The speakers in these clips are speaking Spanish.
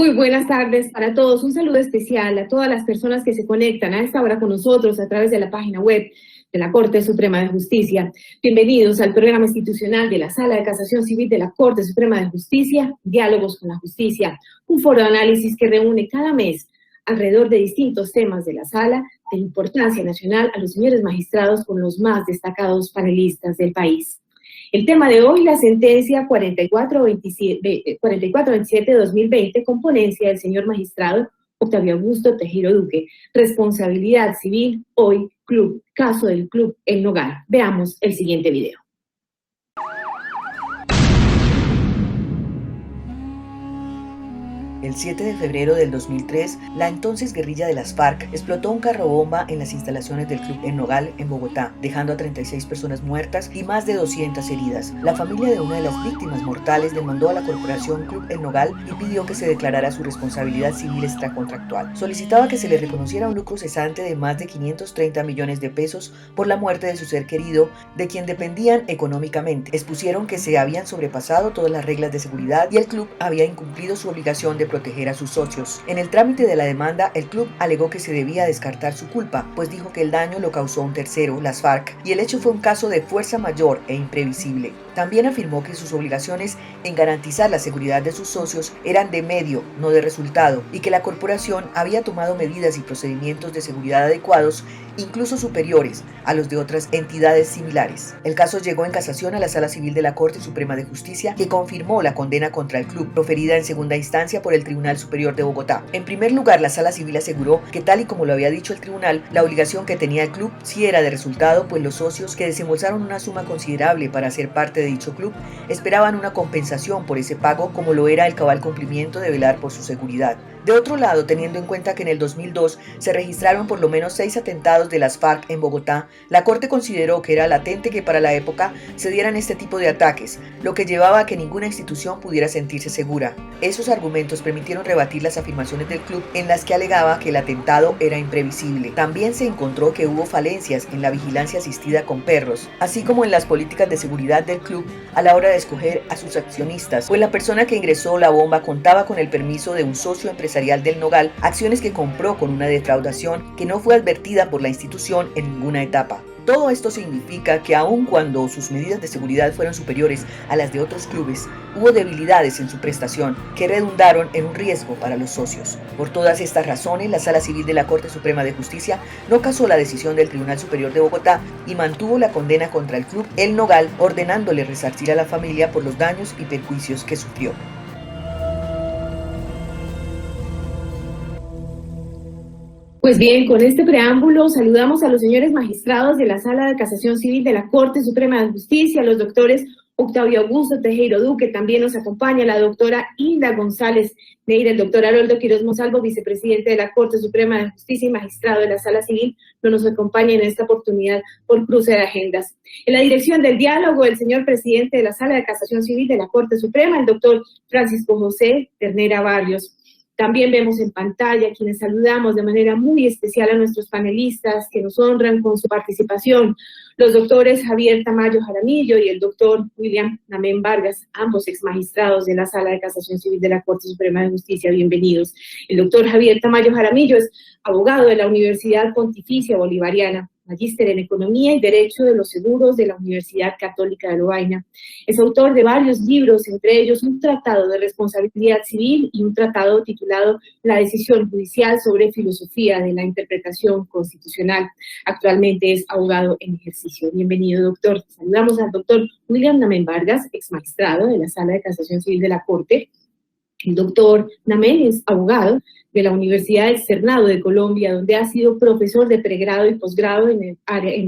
Muy buenas tardes para todos. Un saludo especial a todas las personas que se conectan a esta hora con nosotros a través de la página web de la Corte Suprema de Justicia. Bienvenidos al programa institucional de la Sala de Casación Civil de la Corte Suprema de Justicia, Diálogos con la Justicia, un foro de análisis que reúne cada mes alrededor de distintos temas de la sala de importancia nacional a los señores magistrados con los más destacados panelistas del país. El tema de hoy, la sentencia 4427-2020, con ponencia del señor magistrado Octavio Augusto Tejero Duque. Responsabilidad civil, hoy, club, caso del club El Nogal. Veamos el siguiente video. El 7 de febrero del 2003, la entonces guerrilla de las FARC explotó un carro bomba en las instalaciones del Club El Nogal en Bogotá, dejando a 36 personas muertas y más de 200 heridas. La familia de una de las víctimas mortales demandó a la corporación Club El Nogal y pidió que se declarara su responsabilidad civil extracontractual. Solicitaba que se le reconociera un lucro cesante de más de 530 millones de pesos por la muerte de su ser querido, de quien dependían económicamente. Expusieron que se habían sobrepasado todas las reglas de seguridad y el club había incumplido su obligación de proteger a sus socios. En el trámite de la demanda, el club alegó que se debía descartar su culpa, pues dijo que el daño lo causó un tercero, las FARC, y el hecho fue un caso de fuerza mayor e imprevisible. También afirmó que sus obligaciones en garantizar la seguridad de sus socios eran de medio, no de resultado, y que la corporación había tomado medidas y procedimientos de seguridad adecuados, incluso superiores a los de otras entidades similares. El caso llegó en casación a la Sala Civil de la Corte Suprema de Justicia, que confirmó la condena contra el club, proferida en segunda instancia por el Tribunal Superior de Bogotá. En primer lugar, la Sala Civil aseguró que, tal y como lo había dicho el tribunal, la obligación que tenía el club sí era de resultado, pues los socios, que desembolsaron una suma considerable para ser parte de dicho club, esperaban una compensación por ese pago, como lo era el cabal cumplimiento de velar por su seguridad. De otro lado, teniendo en cuenta que en el 2002 se registraron por lo menos 6 atentados de las FARC en Bogotá, la Corte consideró que era latente que para la época se dieran este tipo de ataques, lo que llevaba a que ninguna institución pudiera sentirse segura. Esos argumentos permitieron rebatir las afirmaciones del club en las que alegaba que el atentado era imprevisible. También se encontró que hubo falencias en la vigilancia asistida con perros, así como en las políticas de seguridad del club a la hora de escoger a sus accionistas, pues la persona que ingresó la bomba contaba con el permiso de un socio empresarial del Nogal, acciones que compró con una defraudación que no fue advertida por la institución en ninguna etapa. Todo esto significa que aun cuando sus medidas de seguridad fueron superiores a las de otros clubes, hubo debilidades en su prestación que redundaron en un riesgo para los socios. Por todas estas razones, la Sala Civil de la Corte Suprema de Justicia no casó la decisión del Tribunal Superior de Bogotá y mantuvo la condena contra el club El Nogal, ordenándole resarcir a la familia por los daños y perjuicios que sufrió. Pues bien, con este preámbulo saludamos a los señores magistrados de la Sala de Casación Civil de la Corte Suprema de Justicia, los doctores Octavio Augusto Tejero Duque, también nos acompaña la doctora Hilda González Neira, el doctor Haroldo Quiroz Monsalvo, vicepresidente de la Corte Suprema de Justicia y magistrado de la Sala Civil, no nos acompaña en esta oportunidad por cruce de agendas. En la dirección del diálogo, el señor presidente de la Sala de Casación Civil de la Corte Suprema, el doctor Francisco José Ternera Barrios. También vemos en pantalla quienes saludamos de manera muy especial a nuestros panelistas que nos honran con su participación, los doctores Javier Tamayo Jaramillo y el doctor William Namén Vargas, ambos ex magistrados de la Sala de Casación Civil de la Corte Suprema de Justicia. Bienvenidos. El doctor Javier Tamayo Jaramillo es abogado de la Universidad Pontificia Bolivariana, magíster en Economía y Derecho de los Seguros de la Universidad Católica de Lovaina. Es autor de varios libros, entre ellos un tratado de responsabilidad civil y un tratado titulado La decisión judicial sobre filosofía de la interpretación constitucional. Actualmente es abogado en ejercicio. Bienvenido, doctor. Saludamos al doctor William Namén Vargas, ex magistrado de la Sala de Casación Civil de la Corte. El doctor Namén es abogado de la Universidad Externado de Colombia, donde ha sido profesor de pregrado y posgrado en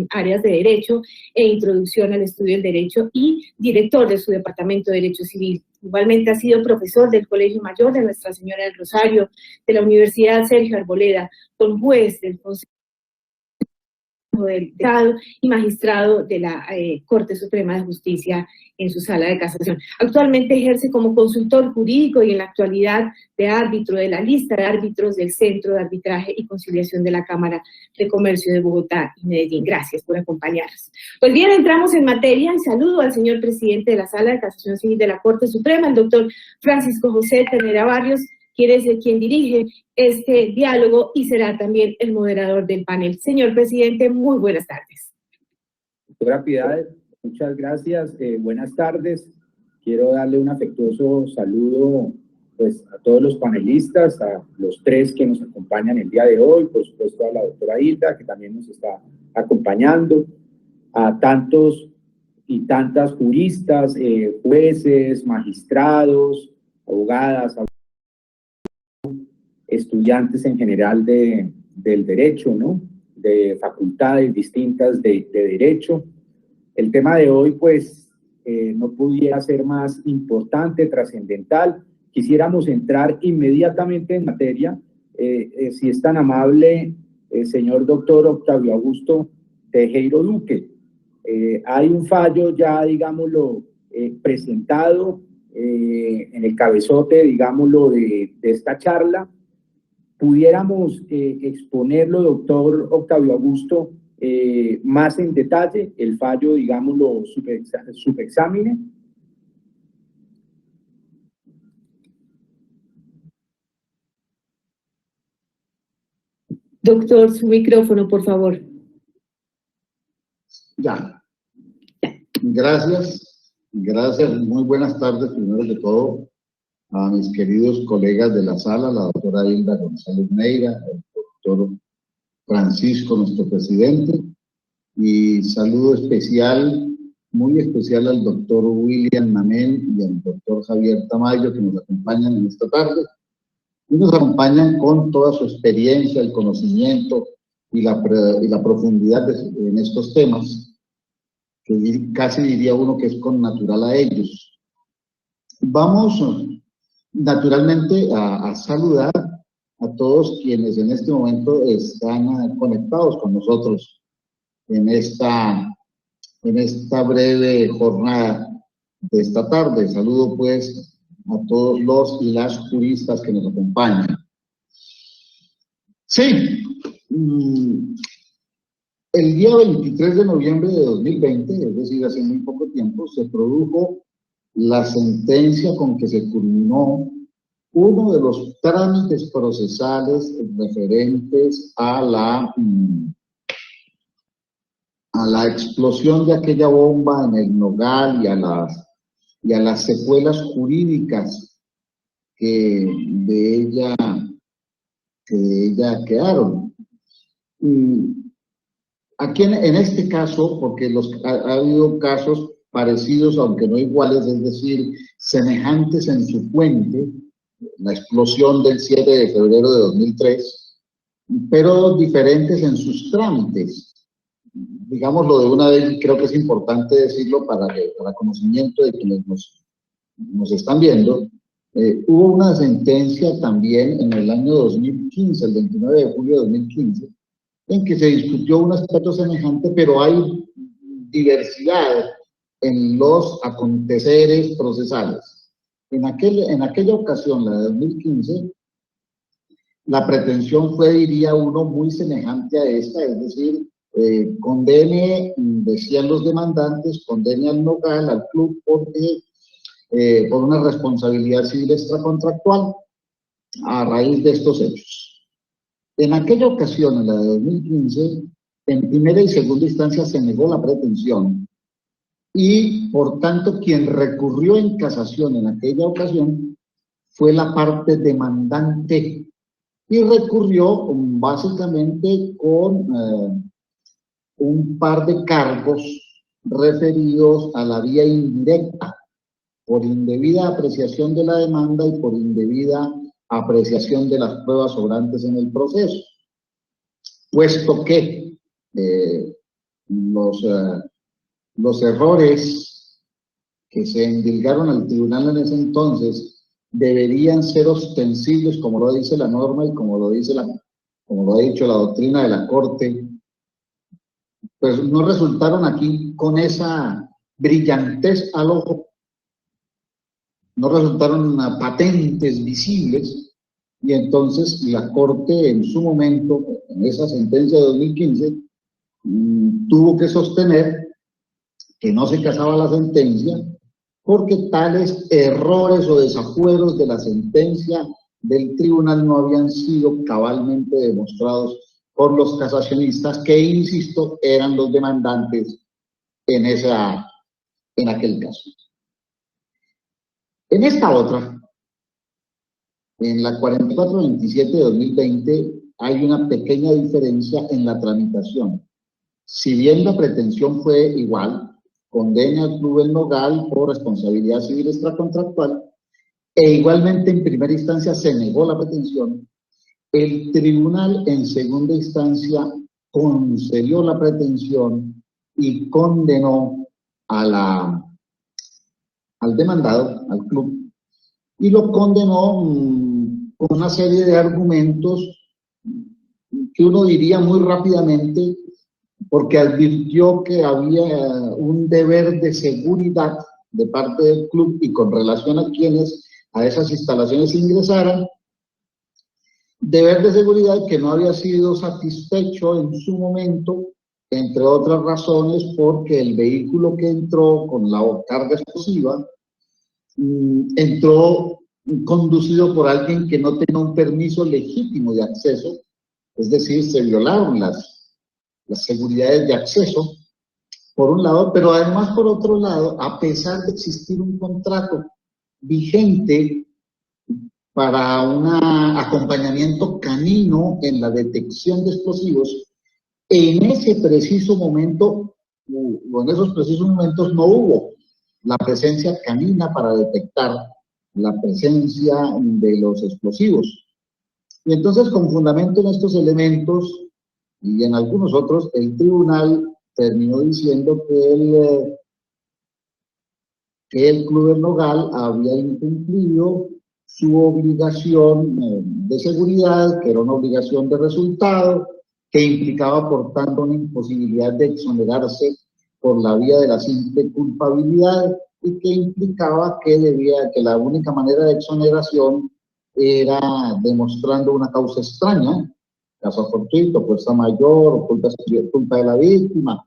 áreas de Derecho e Introducción al Estudio del Derecho y director de su Departamento de Derecho Civil. Igualmente ha sido profesor del Colegio Mayor de Nuestra Señora del Rosario, de la Universidad Sergio Arboleda, con juez del Consejo del Estado y magistrado de la Corte Suprema de Justicia en su Sala de Casación. Actualmente ejerce como consultor jurídico y en la actualidad de árbitro de la lista de árbitros del Centro de Arbitraje y Conciliación de la Cámara de Comercio de Bogotá y Medellín. Gracias por acompañarnos. Pues bien, entramos en materia y saludo al señor presidente de la Sala de Casación Civil de la Corte Suprema, el doctor Francisco José Ternera Barrios. quien es quien dirige este diálogo y será también el moderador del panel. Señor presidente, muy buenas tardes. Doctora Piedad, muchas gracias. Buenas tardes. Quiero darle un afectuoso saludo pues, a todos los panelistas, a los tres que nos acompañan el día de hoy, por supuesto a la doctora Hilda, que también nos está acompañando, a tantos y tantas juristas, jueces, magistrados, abogadas, estudiantes en general del derecho, ¿no? De facultades distintas de derecho. El tema de hoy, pues, no pudiera ser más importante, trascendental. Quisiéramos entrar inmediatamente en materia, si es tan amable, señor doctor Octavio Augusto Tejero Duque. Hay un fallo ya, digámoslo, presentado en el cabezote, digámoslo, de esta charla. Pudiéramos exponerlo, doctor Octavio Augusto, más en detalle, el fallo, digámoslo, subexámine. Doctor, su micrófono, por favor. Ya. Gracias, muy buenas tardes, primero que todo, a mis queridos colegas de la sala, la doctora Hilda González Neira, el doctor Francisco, nuestro presidente, y saludo especial, muy especial al doctor William Mamén y al doctor Javier Tamayo, que nos acompañan en esta tarde, y nos acompañan con toda su experiencia, el conocimiento y la profundidad en estos temas, que casi diría uno que es con natural a ellos. Vamos naturalmente a saludar a todos quienes en este momento están conectados con nosotros en esta breve jornada de esta tarde. Saludo pues a todos los y las juristas que nos acompañan. Sí, el día 23 de noviembre de 2020, es decir, hace muy poco tiempo, se produjo la sentencia con que se culminó uno de los trámites procesales referentes a la explosión de aquella bomba en el Nogal y a las secuelas jurídicas que de ella quedaron. Aquí en este caso, porque ha habido casos parecidos, aunque no iguales, es decir, semejantes en su fuente, la explosión del 7 de febrero de 2003, pero diferentes en sus trámites. Digámoslo de una vez, y creo que es importante decirlo para conocimiento de quienes nos están viendo. Hubo una sentencia también en el año 2015, el 29 de julio de 2015, en que se discutió un aspecto semejante, pero hay diversidad en los aconteceres procesales. En aquella ocasión, la de 2015, la pretensión fue, diría uno, muy semejante a esta, es decir, condene, decían los demandantes, condene al Nogal, al club, por una responsabilidad civil extracontractual a raíz de estos hechos. En aquella ocasión, en la de 2015, en primera y segunda instancia se negó la pretensión y, por tanto, quien recurrió en casación en aquella ocasión fue la parte demandante y recurrió básicamente con un par de cargos referidos a la vía indirecta, por indebida apreciación de la demanda y por indebida apreciación de las pruebas sobrantes en el proceso, puesto que los errores que se endilgaron al tribunal en ese entonces deberían ser ostensibles, como lo dice la norma y como lo ha dicho la doctrina de la Corte, pues no resultaron aquí con esa brillantez al ojo, no resultaron patentes visibles, y entonces la Corte en su momento, en esa sentencia de 2015, tuvo que sostener que no se casaba la sentencia porque tales errores o desafueros de la sentencia del tribunal no habían sido cabalmente demostrados por los casacionistas, que, insisto, eran los demandantes en aquel caso. En esta otra, en la 4427 de 2020, hay una pequeña diferencia en la tramitación. Si bien la pretensión fue igual, condena al Club El Nogal por responsabilidad civil extracontractual, e igualmente en primera instancia se negó la pretensión, el tribunal en segunda instancia concedió la pretensión y condenó al demandado, al club, y lo condenó con una serie de argumentos que uno diría muy rápidamente, porque advirtió que había un deber de seguridad de parte del club y con relación a quienes a esas instalaciones ingresaran, deber de seguridad que no había sido satisfecho en su momento, entre otras razones porque el vehículo que entró con la carga explosiva entró conducido por alguien que no tenía un permiso legítimo de acceso, es decir, se violaron las seguridades de acceso, por un lado, pero además, por otro lado, a pesar de existir un contrato vigente para un acompañamiento canino en la detección de explosivos, en ese preciso momento, o en esos precisos momentos, no hubo la presencia canina para detectar la presencia de los explosivos. Y entonces, con fundamento en estos elementos y en algunos otros, el tribunal terminó diciendo que el Club El Nogal había incumplido su obligación de seguridad, que era una obligación de resultado, que implicaba, por tanto, una imposibilidad de exonerarse por la vía de la simple culpabilidad, y que implicaba que la única manera de exoneración era demostrando una causa extraña, caso fortuito, fuerza mayor, culpa de la víctima,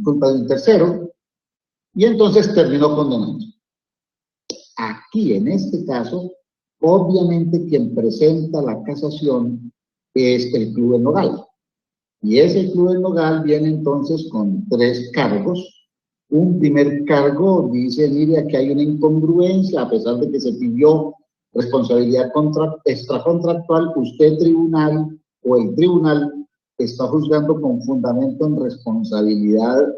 culpa de un tercero, y entonces terminó condenando. Aquí, en este caso, obviamente quien presenta la casación es el Club El Nogal. Y ese Club El Nogal viene entonces con 3 cargos. Un primer cargo dice, mire, aquí hay una incongruencia, a pesar de que se pidió responsabilidad extracontractual, usted tribunal o el tribunal está juzgando con fundamento en responsabilidad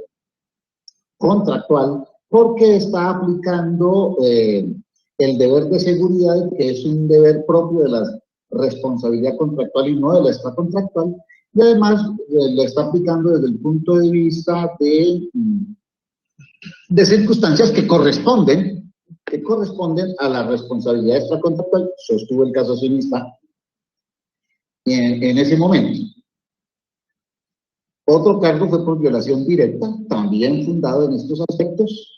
contractual, porque está aplicando el deber de seguridad, que es un deber propio de la responsabilidad contractual y no de la extracontractual, y además lo está aplicando desde el punto de vista de circunstancias que corresponden a la responsabilidad extracontractual, sostuvo el casacionista en ese momento. Otro cargo fue por violación directa, también fundado en estos aspectos,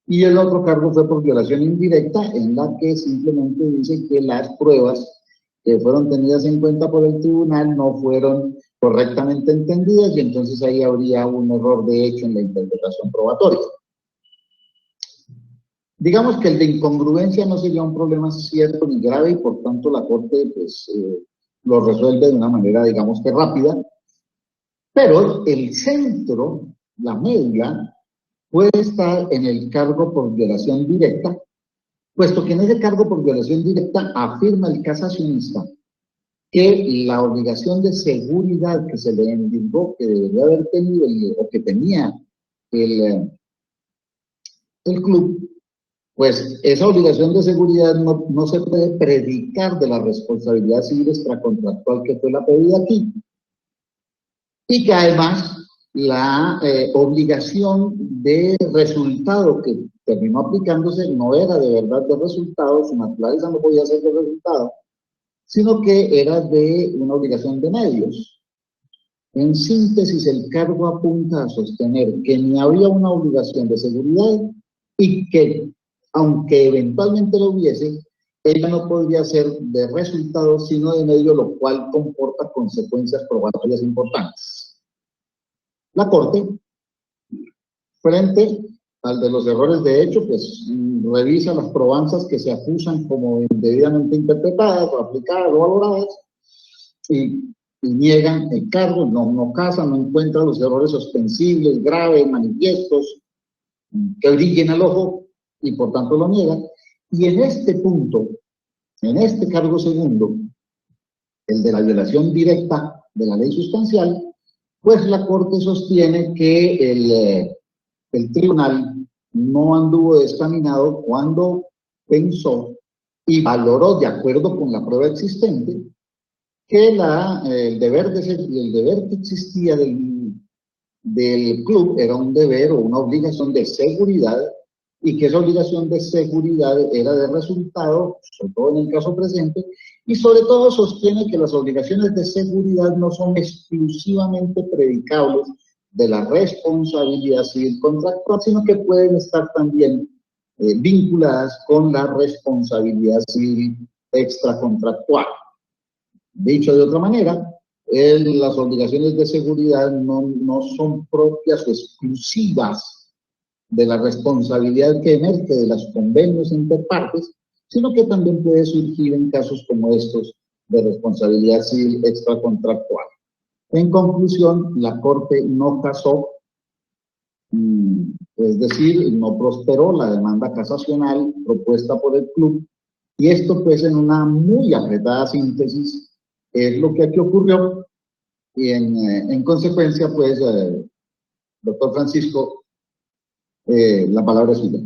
y el otro cargo fue por violación indirecta, en la que simplemente dice que las pruebas que fueron tenidas en cuenta por el tribunal no fueron correctamente entendidas, y entonces ahí habría un error de hecho en la interpretación probatoria. Digamos que el de incongruencia no sería un problema cierto ni grave, y por tanto la Corte lo resuelve de una manera, digamos que rápida, pero el centro, la media, puede estar en el cargo por violación directa, puesto que en ese cargo por violación directa afirma el casacionista que la obligación de seguridad que se le indicó que debería haber tenido o que tenía el club, pues esa obligación de seguridad no se puede predicar de la responsabilidad civil extracontractual que fue la pedida aquí, y que además la obligación de resultado que terminó aplicándose no era de verdad de resultado, su naturaleza no podía ser de resultado, sino que era de una obligación de medios. En síntesis, el cargo apunta a sostener que ni había una obligación de seguridad y que, aunque eventualmente lo hubiese, ella no podría ser de resultado, sino de medio, lo cual comporta consecuencias probatorias importantes. La Corte, frente al de los errores de hecho, pues revisa las probanzas que se acusan como indebidamente interpretadas o aplicadas o valoradas y niegan el cargo, no casa, no encuentra los errores ostensibles, graves, manifiestos, que brillen al ojo y por tanto lo niega. Y en este punto, en este cargo segundo, el de la violación directa de la ley sustancial, pues la Corte sostiene que el tribunal no anduvo descaminado cuando pensó y valoró, de acuerdo con la prueba existente, que el deber que existía del club era un deber o una obligación de seguridad, y que esa obligación de seguridad era de resultado, sobre todo en el caso presente, y sobre todo sostiene que las obligaciones de seguridad no son exclusivamente predicables de la responsabilidad civil contractual, sino que pueden estar también vinculadas con la responsabilidad civil extracontractual. Dicho de otra manera, las obligaciones de seguridad no son propias o exclusivas de la responsabilidad que emerge de los convenios interpartes, sino que también puede surgir en casos como estos de responsabilidad civil extracontractual. En conclusión, la Corte no casó, es decir, no prosperó la demanda casacional propuesta por el club, y esto pues en una muy apretada síntesis es lo que aquí ocurrió, y en consecuencia pues, doctor Francisco, la palabra es suya.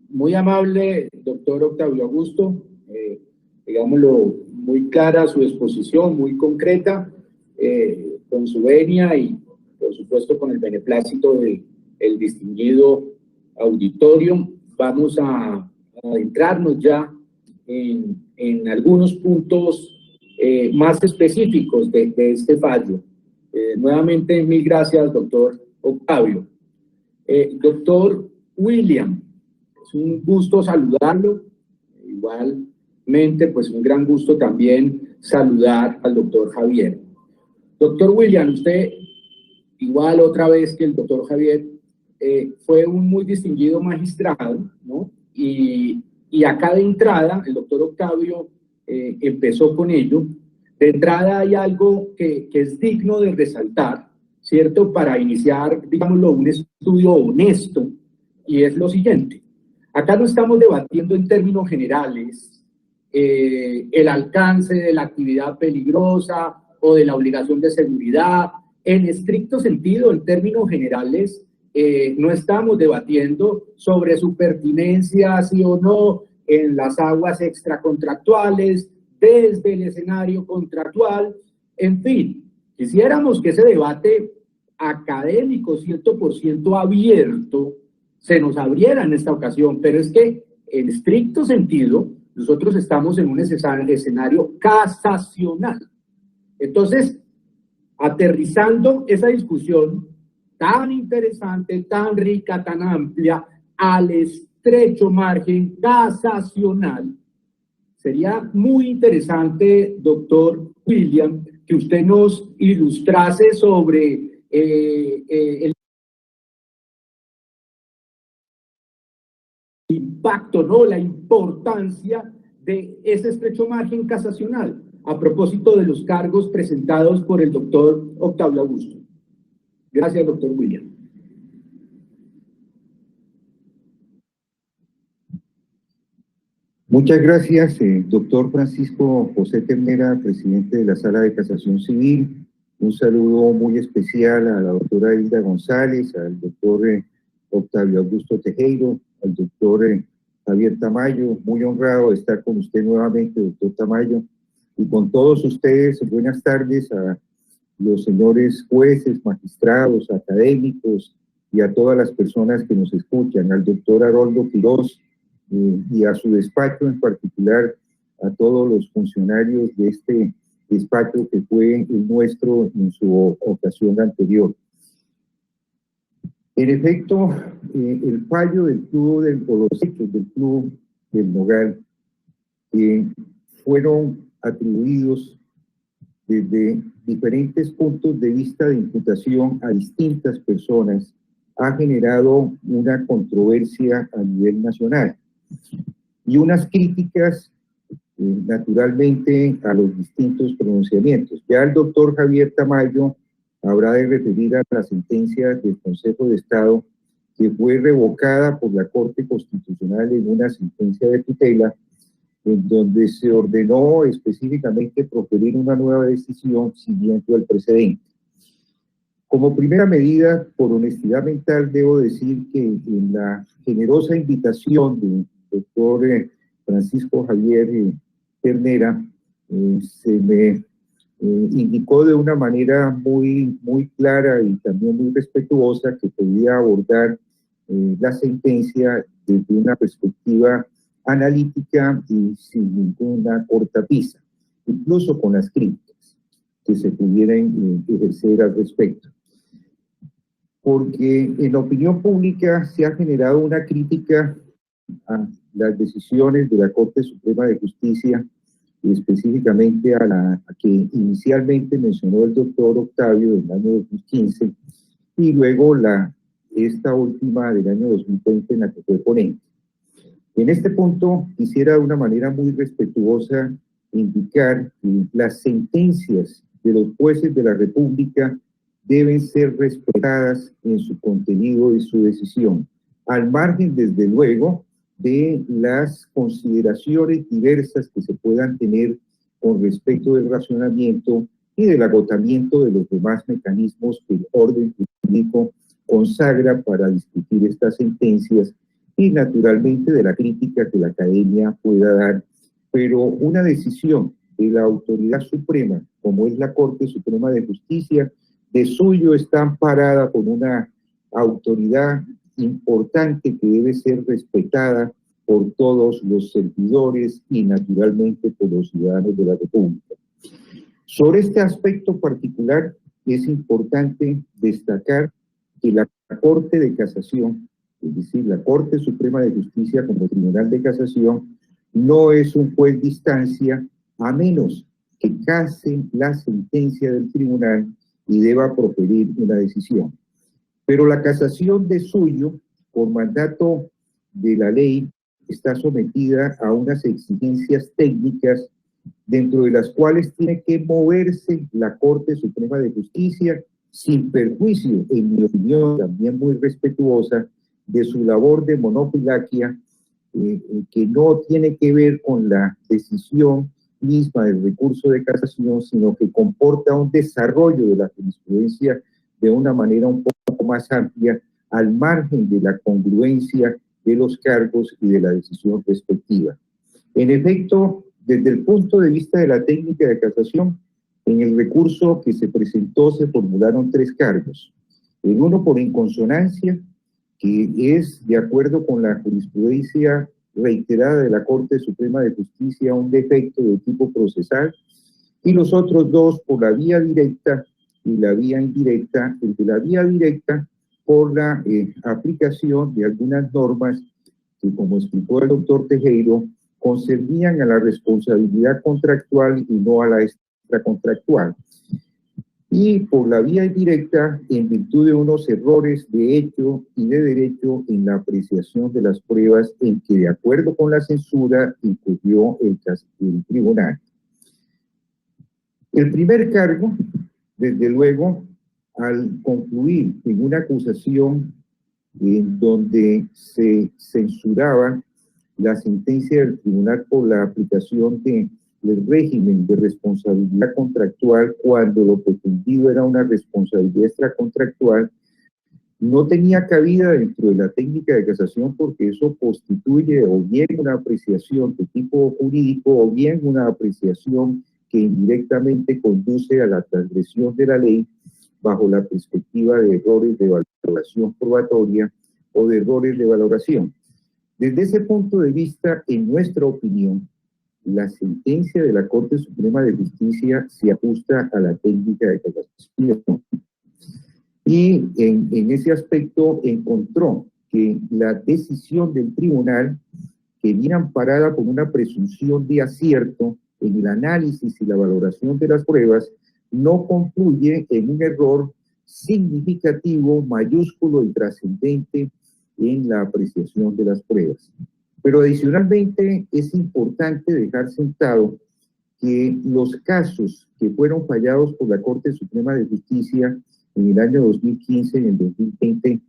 Muy amable, doctor Octavio Augusto, digámoslo, muy clara su exposición, muy concreta, con su venia y, por supuesto, con el beneplácito del distinguido auditorio. Vamos a adentrarnos ya en algunos puntos más específicos de este fallo. Nuevamente, mil gracias, doctor Octavio. Doctor William, es un gusto saludarlo. Igualmente, pues un gran gusto también saludar al doctor Javier. Doctor William, usted, igual otra vez que el doctor Javier, fue un muy distinguido magistrado, ¿no? Y acá de entrada, el doctor Octavio empezó con ello. De entrada hay algo que es digno de resaltar, ¿cierto? Para iniciar, digámoslo, un estudio honesto, y es lo siguiente. Acá no estamos debatiendo en términos generales el alcance de la actividad peligrosa o de la obligación de seguridad. En estricto sentido, en términos generales, no estamos debatiendo sobre su pertinencia, sí o no, en las aguas extracontractuales, desde el escenario contractual, en fin. Quisiéramos que ese debate académico 100% abierto se nos abriera en esta ocasión, pero es que en estricto sentido nosotros estamos en un escenario casacional. Entonces, aterrizando esa discusión tan interesante, tan rica, tan amplia, al estrecho margen casacional, sería muy interesante, doctor William, que usted nos ilustrase sobre el impacto, ¿no? La importancia de ese estrecho margen casacional a propósito de los cargos presentados por el doctor Octavio Augusto. Gracias, doctor William. Muchas gracias, doctor Francisco José Ternera, presidente de la Sala de Casación Civil. Un saludo muy especial a la doctora Hilda González, al doctor Octavio Augusto Tejero, al doctor Javier Tamayo. Muy honrado de estar con usted nuevamente, doctor Tamayo, y con todos ustedes. Buenas tardes a los señores jueces, magistrados, académicos y a todas las personas que nos escuchan, al doctor Haroldo Quiroz, y a su despacho en particular, a todos los funcionarios de este despacho que fue el nuestro en su ocasión anterior. En efecto, el fallo del club, o los hechos del club del Nogal, fueron atribuidos desde diferentes puntos de vista de imputación a distintas personas ha generado una controversia a nivel nacional y unas críticas, naturalmente, a los distintos pronunciamientos. Ya el doctor Javier Tamayo habrá de referir a la sentencia del Consejo de Estado que fue revocada por la Corte Constitucional en una sentencia de tutela, en donde se ordenó específicamente proferir una nueva decisión siguiendo el precedente. Como primera medida, por honestidad mental, debo decir que en la generosa invitación del doctor Francisco Javier Ternera, se me indicó de una manera muy clara y también muy respetuosa que podía abordar la sentencia desde una perspectiva analítica y sin ninguna cortapisa, incluso con las críticas que se pudieran ejercer al respecto. Porque en la opinión pública se ha generado una crítica a las decisiones de la Corte Suprema de Justicia, específicamente a la que inicialmente mencionó el doctor Octavio del año 2015 y luego esta última del año 2020 en la que fue ponente. En este punto quisiera de una manera muy respetuosa indicar que las sentencias de los jueces de la República deben ser respetadas en su contenido y su decisión, al margen, desde luego, de las consideraciones diversas que se puedan tener con respecto del razonamiento y del agotamiento de los demás mecanismos que el orden jurídico consagra para discutir estas sentencias y, naturalmente, de la crítica que la academia pueda dar. Pero una decisión de la autoridad suprema, como es la Corte Suprema de Justicia, de suyo está amparada por una autoridad importante que debe ser respetada por todos los servidores y, naturalmente, por los ciudadanos de la República. Sobre este aspecto particular, es importante destacar que la Corte de Casación, es decir, la Corte Suprema de Justicia como Tribunal de Casación, no es un juez de instancia, a menos que case la sentencia del tribunal y deba proferir una decisión. Pero la casación de suyo, por mandato de la ley, está sometida a unas exigencias técnicas dentro de las cuales tiene que moverse la Corte Suprema de Justicia sin perjuicio, en mi opinión también muy respetuosa, de su labor de monofilaquia, que no tiene que ver con la decisión misma del recurso de casación, sino que comporta un desarrollo de la jurisprudencia de una manera un poco más amplia, al margen de la congruencia de los cargos y de la decisión respectiva. En efecto, desde el punto de vista de la técnica de casación, en el recurso que se presentó se formularon 3 cargos. El uno por inconsonancia, que es, de acuerdo con la jurisprudencia reiterada de la Corte Suprema de Justicia, un defecto de tipo procesal, y los otros 2 por la vía directa y la vía indirecta. El de la vía directa por la aplicación de algunas normas que, como explicó el doctor Tejero, concedían a la responsabilidad contractual y no a la extracontractual. Y por la vía indirecta, en virtud de unos errores de hecho y de derecho en la apreciación de las pruebas en que, de acuerdo con la censura, incurrió el tribunal. El primer cargo, desde luego, al concluir en una acusación en donde se censuraba la sentencia del tribunal por la aplicación del régimen de responsabilidad contractual cuando lo pretendido era una responsabilidad extracontractual, no tenía cabida dentro de la técnica de casación, porque eso constituye o bien una apreciación de tipo jurídico o bien una apreciación que indirectamente conduce a la transgresión de la ley bajo la perspectiva de errores de valoración probatoria o de errores de valoración. Desde ese punto de vista, en nuestra opinión, la sentencia de la Corte Suprema de Justicia se ajusta a la técnica de casación. Y en ese aspecto encontró que la decisión del tribunal, que viene amparada por una presunción de acierto en el análisis y la valoración de las pruebas, no concluye en un error significativo, mayúsculo y trascendente en la apreciación de las pruebas. Pero adicionalmente es importante dejar sentado que los casos que fueron fallados por la Corte Suprema de Justicia en el año 2015 y en 2020,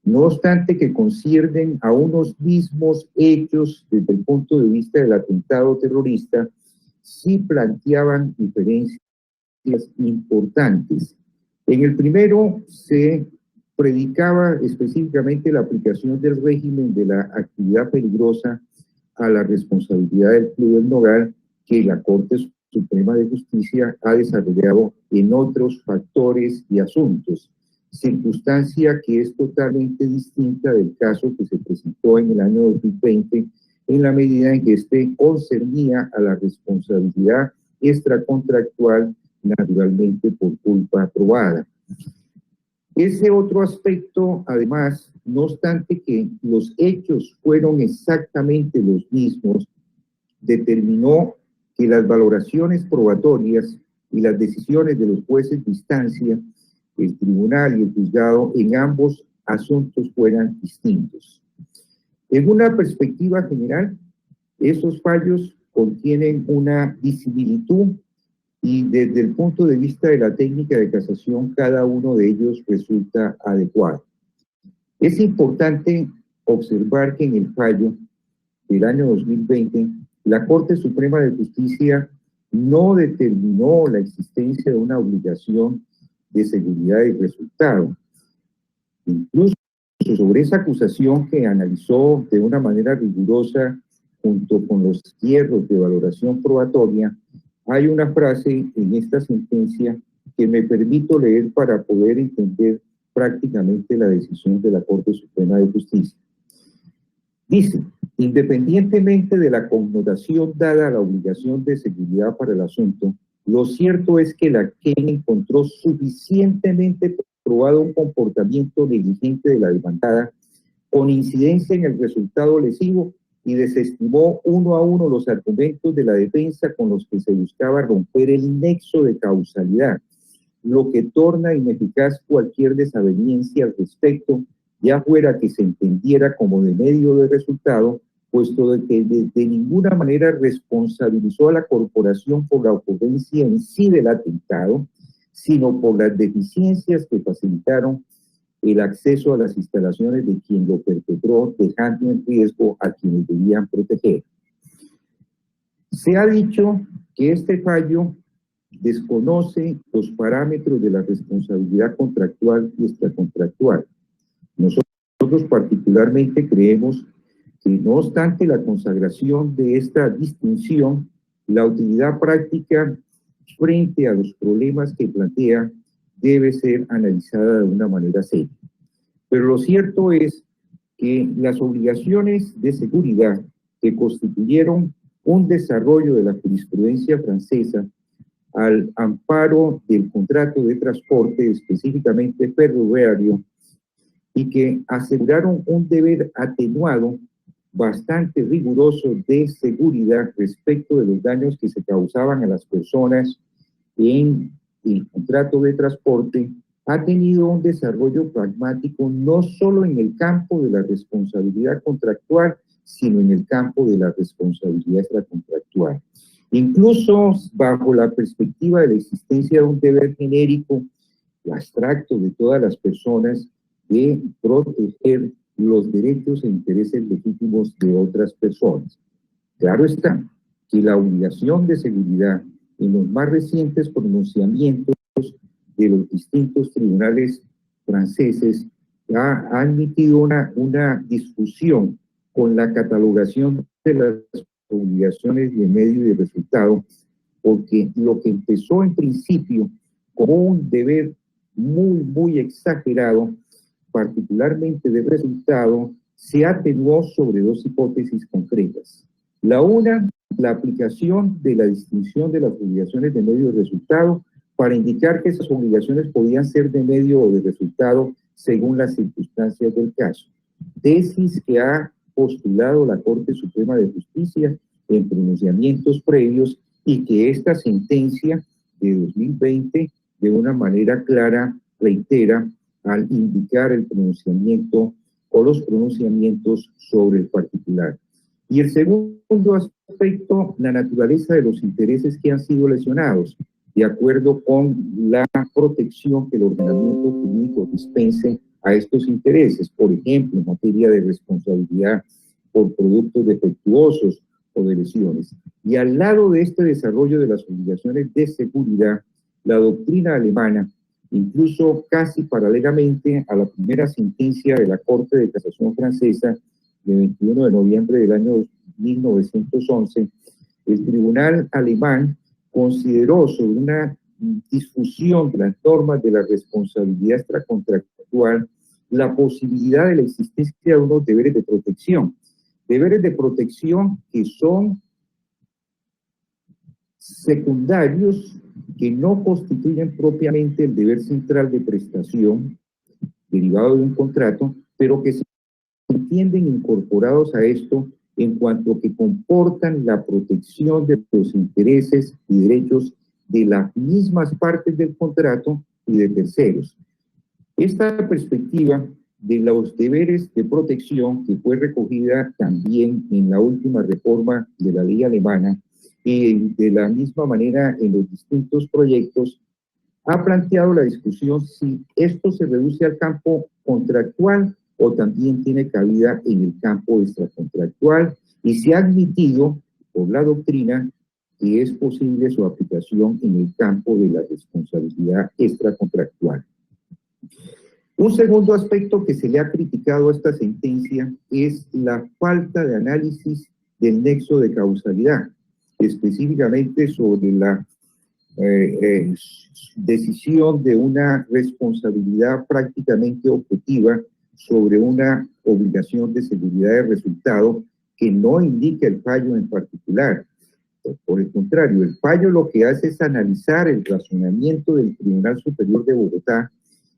no obstante que conciernen a unos mismos hechos desde el punto de vista del atentado terrorista, sí planteaban diferencias importantes. En el primero se predicaba específicamente la aplicación del régimen de la actividad peligrosa a la responsabilidad del Club del Nogal, que la Corte Suprema de Justicia ha desarrollado en otros factores y asuntos, circunstancia que es totalmente distinta del caso que se presentó en el año 2020, en la medida en que este concernía a la responsabilidad extracontractual, naturalmente por culpa probada. Ese otro aspecto, además, no obstante que los hechos fueron exactamente los mismos, determinó que las valoraciones probatorias y las decisiones de los jueces de instancia, el tribunal y el juzgado, en ambos asuntos fueran distintos. En una perspectiva general, esos fallos contienen una disimilitud y desde el punto de vista de la técnica de casación, cada uno de ellos resulta adecuado. Es importante observar que en el fallo del año 2020, la Corte Suprema de Justicia no determinó la existencia de una obligación de seguridad y resultado. Incluso sobre esa acusación que analizó de una manera rigurosa junto con los hierros de valoración probatoria, hay una frase en esta sentencia que me permito leer para poder entender prácticamente la decisión de la Corte Suprema de Justicia. Dice: independientemente de la connotación dada a la obligación de seguridad para el asunto, lo cierto es que la querella encontró suficientemente probado un comportamiento negligente de la demandada con incidencia en el resultado lesivo y desestimó uno a uno los argumentos de la defensa con los que se buscaba romper el nexo de causalidad, lo que torna ineficaz cualquier desaveniencia al respecto, ya fuera que se entendiera como de medio de resultado, puesto de que de ninguna manera responsabilizó a la corporación por la ocurrencia en sí del atentado, sino por las deficiencias que facilitaron el acceso a las instalaciones de quien lo perpetró, dejando en riesgo a quienes debían proteger. Se ha dicho que este fallo desconoce los parámetros de la responsabilidad contractual y extracontractual. Nosotros particularmente creemos que, no obstante la consagración de esta distinción, la utilidad práctica frente a los problemas que plantea debe ser analizada de una manera seria. Pero lo cierto es que las obligaciones de seguridad que constituyeron un desarrollo de la jurisprudencia francesa al amparo del contrato de transporte, específicamente ferroviario, y que aseguraron un deber atenuado bastante riguroso de seguridad respecto de los daños que se causaban a las personas en el contrato de transporte, ha tenido un desarrollo pragmático no solo en el campo de la responsabilidad contractual, sino en el campo de la responsabilidad extracontractual. Incluso bajo la perspectiva de la existencia de un deber genérico y abstracto de todas las personas de proteger los derechos e intereses legítimos de otras personas. Claro está que la obligación de seguridad en los más recientes pronunciamientos de los distintos tribunales franceses ha admitido una discusión con la catalogación de las obligaciones de medio y de resultado, porque lo que empezó en principio como un deber muy exagerado, particularmente de resultado, se atenuó sobre dos hipótesis concretas. La una, la aplicación de la distinción de las obligaciones de medio y de resultado para indicar que esas obligaciones podían ser de medio o de resultado según las circunstancias del caso. Tesis que ha postulado la Corte Suprema de Justicia en pronunciamientos previos y que esta sentencia de 2020 de una manera clara reitera al indicar el pronunciamiento o los pronunciamientos sobre el particular. Y el segundo aspecto, la naturaleza de los intereses que han sido lesionados, de acuerdo con la protección que el ordenamiento jurídico dispense a estos intereses, por ejemplo, en materia de responsabilidad por productos defectuosos o de lesiones. Y al lado de este desarrollo de las obligaciones de seguridad, la doctrina alemana, incluso casi paralelamente a la primera sentencia de la Corte de Casación francesa de 21 de noviembre del año 1911, el tribunal alemán consideró sobre una difusión de las normas de la responsabilidad extracontractual la posibilidad de la existencia de unos deberes de protección que son secundarios, que no constituyen propiamente el deber central de prestación derivado de un contrato, pero que se entienden incorporados a esto en cuanto que comportan la protección de los intereses y derechos de las mismas partes del contrato y de terceros. Esta perspectiva de los deberes de protección, que fue recogida también en la última reforma de la ley alemana, y de la misma manera en los distintos proyectos, ha planteado la discusión si esto se reduce al campo contractual o también tiene cabida en el campo extracontractual, y se ha admitido por la doctrina que es posible su aplicación en el campo de la responsabilidad extracontractual. Un segundo aspecto que se le ha criticado a esta sentencia es la falta de análisis del nexo de causalidad, específicamente sobre la decisión de una responsabilidad prácticamente objetiva sobre una obligación de seguridad de resultado que no indica el fallo en particular. Por el contrario, el fallo lo que hace es analizar el razonamiento del Tribunal Superior de Bogotá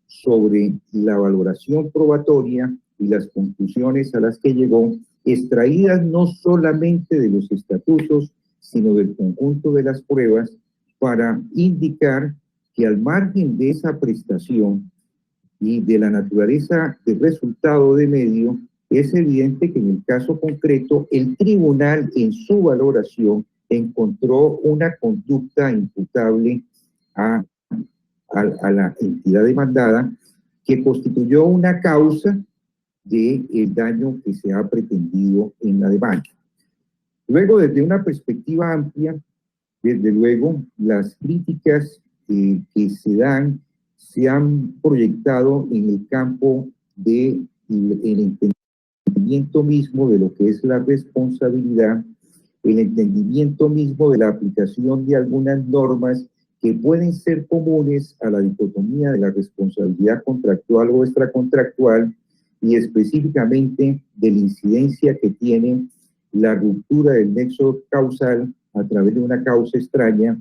sobre la valoración probatoria y las conclusiones a las que llegó, extraídas no solamente de los estatutos, sino del conjunto de las pruebas, para indicar que al margen de esa prestación y de la naturaleza del resultado de medio, es evidente que en el caso concreto el tribunal en su valoración encontró una conducta imputable a la entidad demandada que constituyó una causa del daño que se ha pretendido en la demanda. Luego, desde una perspectiva amplia, desde luego, las críticas que se han proyectado en el campo del entendimiento mismo de lo que es la responsabilidad, el entendimiento mismo de la aplicación de algunas normas que pueden ser comunes a la dicotomía de la responsabilidad contractual o extracontractual, y específicamente de la incidencia que tiene la ruptura del nexo causal a través de una causa extraña,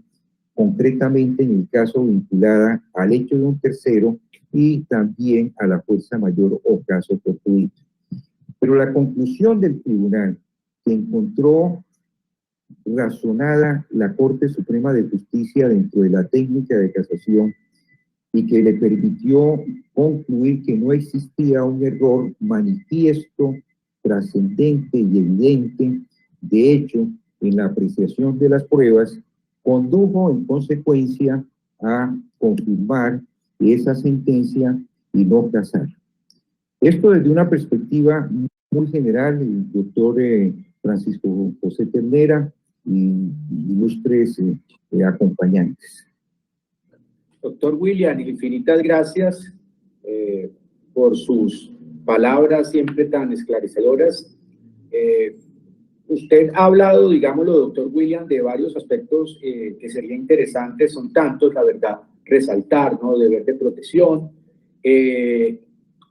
concretamente en el caso vinculada al hecho de un tercero y también a la fuerza mayor o caso fortuito. Pero la conclusión del tribunal, que encontró razonada la Corte Suprema de Justicia dentro de la técnica de casación y que le permitió concluir que no existía un error manifiesto, trascendente y evidente, de hecho, en la apreciación de las pruebas, condujo en consecuencia a confirmar esa sentencia y no casar. Esto desde una perspectiva muy general, el doctor Francisco José Ternera y ilustres acompañantes. Doctor William, infinitas gracias por sus palabras siempre tan esclarecedoras. Usted ha hablado, digámoslo, doctor William, de varios aspectos que sería interesante, son tantos, la verdad, resaltar, ¿no? Deber de protección,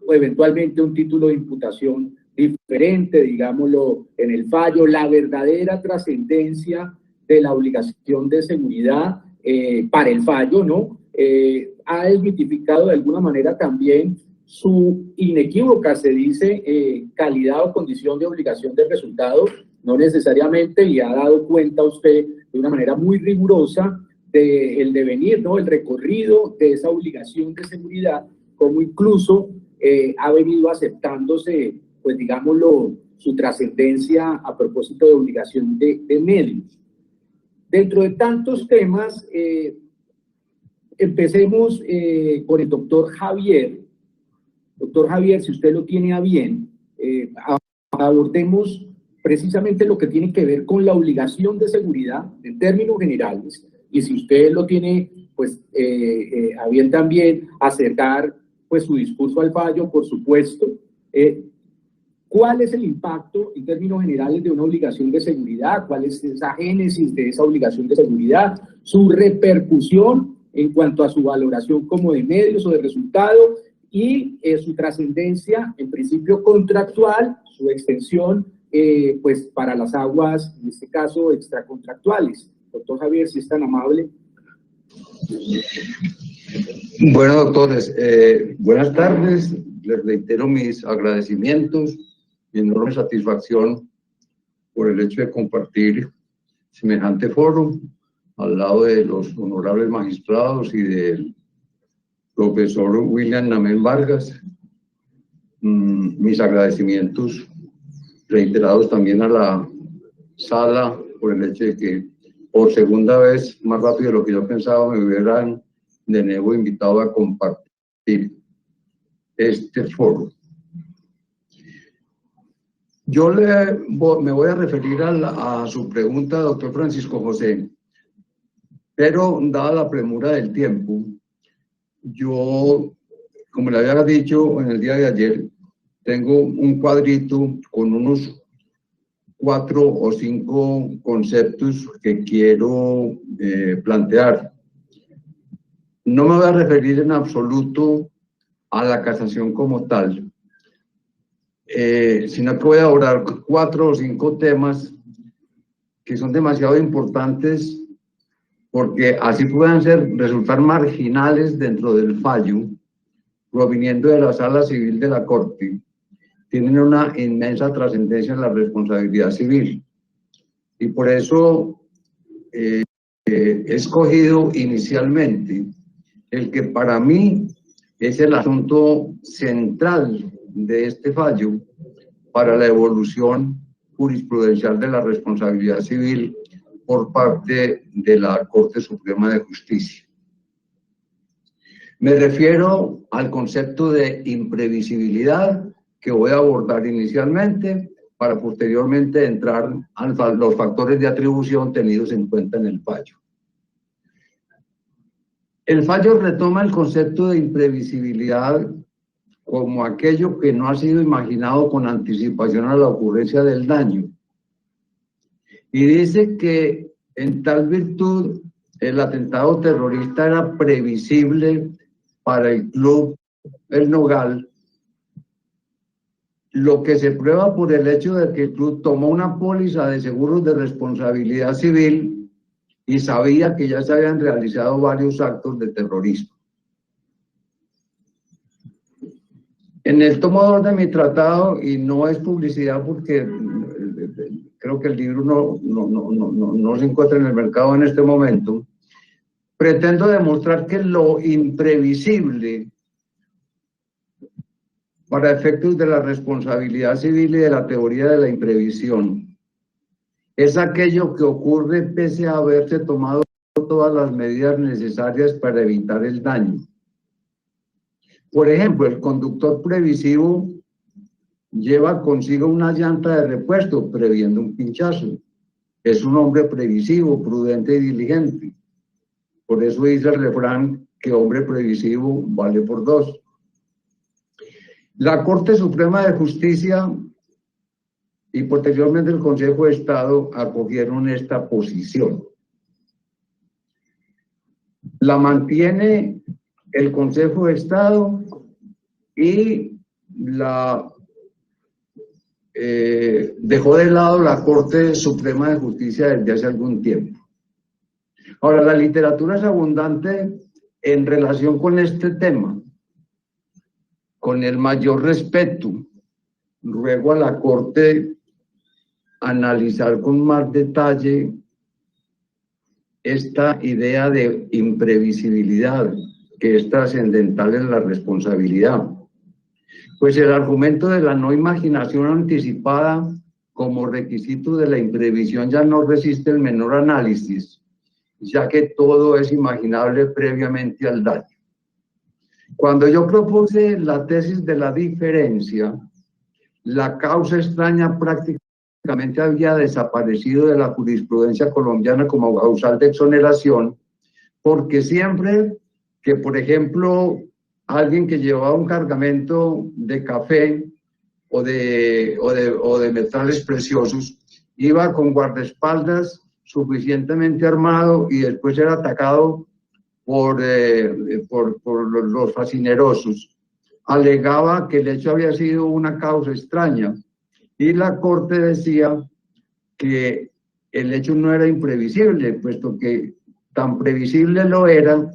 o eventualmente un título de imputación diferente, digámoslo, en el fallo, la verdadera trascendencia de la obligación de seguridad para el fallo, ¿no? Ha desmitificado de alguna manera también su inequívoca, se dice, calidad o condición de obligación de resultado, no necesariamente, y ha dado cuenta usted de una manera muy rigurosa del devenir, ¿no? El recorrido de esa obligación de seguridad, como incluso ha venido aceptándose, pues digámoslo, su trascendencia a propósito de obligación de medios. Dentro de tantos temas, empecemos con el doctor Javier. Doctor Javier, si usted lo tiene a bien, abordemos precisamente lo que tiene que ver con la obligación de seguridad en términos generales, y si usted lo tiene, pues, a bien también acercar, pues, su discurso al fallo, por supuesto. ¿Cuál es el impacto en términos generales de una obligación de seguridad? ¿Cuál es esa génesis de esa obligación de seguridad? Su repercusión en cuanto a su valoración como de medios o de resultado, y su trascendencia, en principio contractual, su extensión, pues para las aguas, en este caso, extracontractuales. Doctor Javier, si es tan amable. Bueno, doctores, buenas tardes. Les reitero mis agradecimientos y enorme satisfacción por el hecho de compartir semejante foro al lado de los honorables magistrados y del profesor William Namel Vargas. Mis agradecimientos reiterados también a la sala por el hecho de que por segunda vez, más rápido de lo que yo pensaba, me hubieran de nuevo invitado a compartir este foro. Yo me voy a referir a su pregunta, doctor Francisco José, pero dada la premura del tiempo, yo, como le había dicho en el día de ayer, tengo un cuadrito con unos 4 o 5 conceptos que quiero plantear. No me voy a referir en absoluto a la casación como tal, sino que voy a abordar 4 o 5 temas que son demasiado importantes porque así puedan resultar marginales dentro del fallo, proviniendo de la Sala Civil de la Corte, tienen una inmensa trascendencia en la responsabilidad civil. Y por eso he escogido inicialmente el que para mí es el asunto central de este fallo para la evolución jurisprudencial de la responsabilidad civil por parte de la Corte Suprema de Justicia. Me refiero al concepto de imprevisibilidad que voy a abordar inicialmente para posteriormente entrar a los factores de atribución tenidos en cuenta en el fallo. El fallo retoma el concepto de imprevisibilidad como aquello que no ha sido imaginado con anticipación a la ocurrencia del daño. Y dice que en tal virtud el atentado terrorista era previsible para el Club El Nogal, lo que se prueba por el hecho de que el club tomó una póliza de seguros de responsabilidad civil y sabía que ya se habían realizado varios actos de terrorismo. En el tomo 2 de mi tratado, y no es publicidad porque creo que el libro no se encuentra en el mercado en este momento, pretendo demostrar que lo imprevisible para efectos de la responsabilidad civil y de la teoría de la imprevisión es aquello que ocurre pese a haberse tomado todas las medidas necesarias para evitar el daño. Por ejemplo, el conductor previsivo lleva consigo una llanta de repuesto previendo un pinchazo. Es un hombre previsivo, prudente y diligente. Por eso dice el refrán que hombre previsivo vale por 2. La Corte Suprema de Justicia y posteriormente el Consejo de Estado acogieron esta posición. La mantiene el Consejo de Estado y la dejó de lado la Corte Suprema de Justicia desde hace algún tiempo. Ahora, la literatura es abundante en relación con este tema. Con el mayor respeto, ruego a la Corte analizar con más detalle esta idea de imprevisibilidad que es trascendental en la responsabilidad. Pues el argumento de la no imaginación anticipada como requisito de la imprevisión ya no resiste el menor análisis, ya que todo es imaginable previamente al daño. Cuando yo propuse la tesis de la diferencia, la causa extraña prácticamente había desaparecido de la jurisprudencia colombiana como causal de exoneración, porque siempre que, por ejemplo, alguien que llevaba un cargamento de café o de metales preciosos iba con guardaespaldas suficientemente armado y después era atacado por los fascinerosos, alegaba que el hecho había sido una causa extraña y la corte decía que el hecho no era imprevisible, puesto que tan previsible lo era